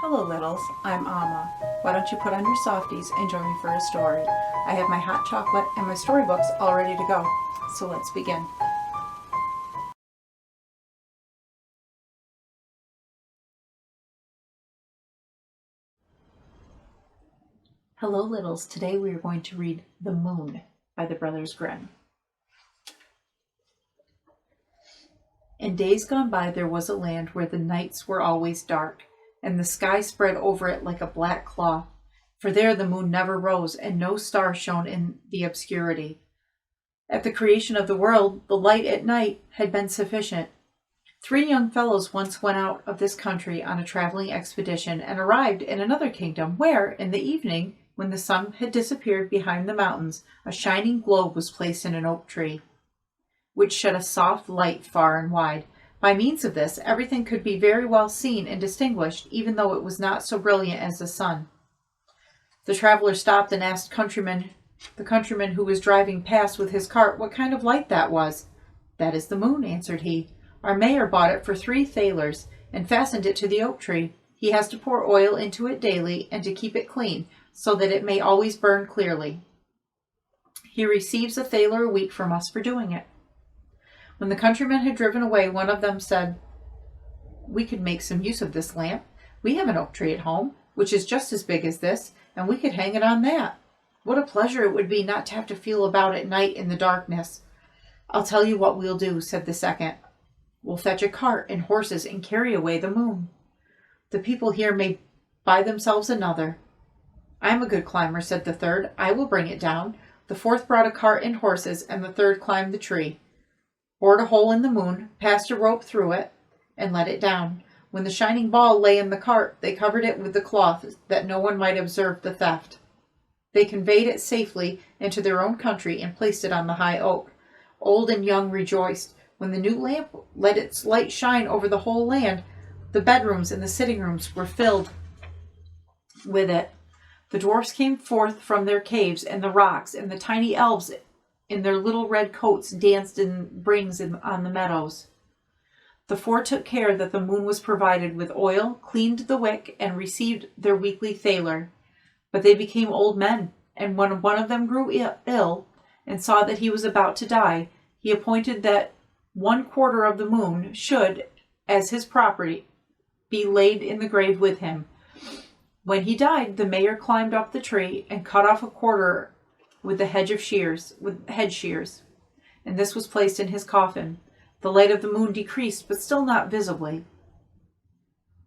Hello littles, I'm Amma. Why don't you put on your softies and join me for a story? I have my hot chocolate and my storybooks all ready to go. So let's begin. Hello littles, today we are going to read The Moon by the Brothers Grimm. In days gone by there was a land where the nights were always dark, and the sky spread over it like a black cloth, for there the moon never rose, and no star shone in the obscurity. At the creation of the world, the light at night had been sufficient. 3 young fellows once went out of this country on a traveling expedition, and arrived in another kingdom, where, in the evening, when the sun had disappeared behind the mountains, a shining globe was placed in an oak tree, which shed a soft light far and wide. By means of this, everything could be very well seen and distinguished, even though it was not so brilliant as the sun. The traveler stopped and asked the countryman who was driving past with his cart what kind of light that was. "That is the moon," answered he. "Our mayor bought it for 3 thalers and fastened it to the oak tree. He has to pour oil into it daily and to keep it clean, so that it may always burn clearly. He receives a thaler a week from us for doing it." When the countryman had driven away, one of them said, "We could make some use of this lamp. We have an oak tree at home, which is just as big as this, and we could hang it on that. What a pleasure it would be not to have to feel about at night in the darkness." "I'll tell you what we'll do," said the second. "We'll fetch a cart and horses and carry away the moon. The people here may buy themselves another." "I'm a good climber," said the third. "I will bring it down." The fourth brought a cart and horses, and the third climbed the tree, bored a hole in the moon, passed a rope through it, and let it down. When the shining ball lay in the cart, they covered it with the cloth, that no one might observe the theft. They conveyed it safely into their own country and placed it on the high oak. Old and young rejoiced. When the new lamp let its light shine over the whole land, the bedrooms and the sitting rooms were filled with it. The dwarfs came forth from their caves and the rocks, and the tiny elves in their little red coats danced in rings on the meadows. The 4 took care that the moon was provided with oil, cleaned the wick, and received their weekly thaler. But they became old men, and when one of them grew ill and saw that he was about to die, he appointed that 1/4 of the moon should, as his property, be laid in the grave with him. When he died, the mayor climbed up the tree and cut off 1/4 with hedge shears, and this was placed in his coffin. The light of the moon decreased, but still not visibly.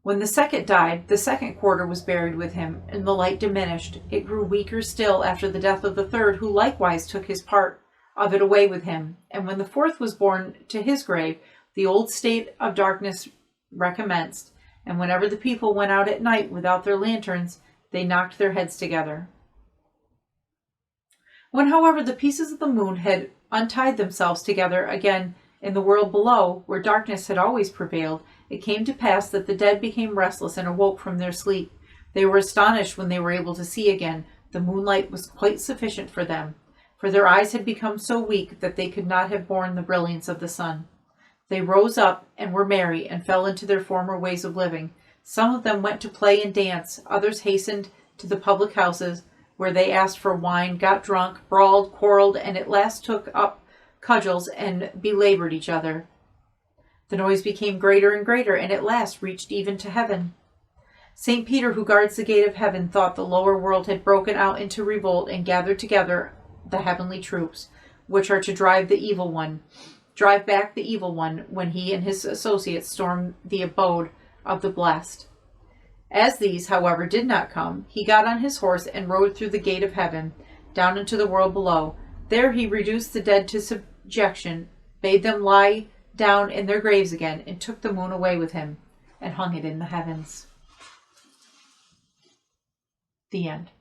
When the second died, the 2/4 was buried with him, and the light diminished. It grew weaker still after the death of the third, who likewise took his part of it away with him. And when the 4th was borne to his grave, the old state of darkness recommenced, and whenever the people went out at night without their lanterns, they knocked their heads together. When, however, the pieces of the moon had untied themselves together again in the world below, where darkness had always prevailed, it came to pass that the dead became restless and awoke from their sleep. They were astonished when they were able to see again. The moonlight was quite sufficient for them, for their eyes had become so weak that they could not have borne the brilliance of the sun. They rose up and were merry, and fell into their former ways of living. Some of them went to play and dance, others hastened to the public houses, where they asked for wine, got drunk, brawled, quarreled, and at last took up cudgels and belabored each other. The noise became greater and greater, and at last reached even to heaven. St. Peter, who guards the gate of heaven, thought the lower world had broken out into revolt and gathered together the heavenly troops, which are to drive back the evil one when he and his associates storm the abode of the blessed. As these, however, did not come, he got on his horse and rode through the gate of heaven, down into the world below. There he reduced the dead to subjection, bade them lie down in their graves again, and took the moon away with him, and hung it in the heavens. The end.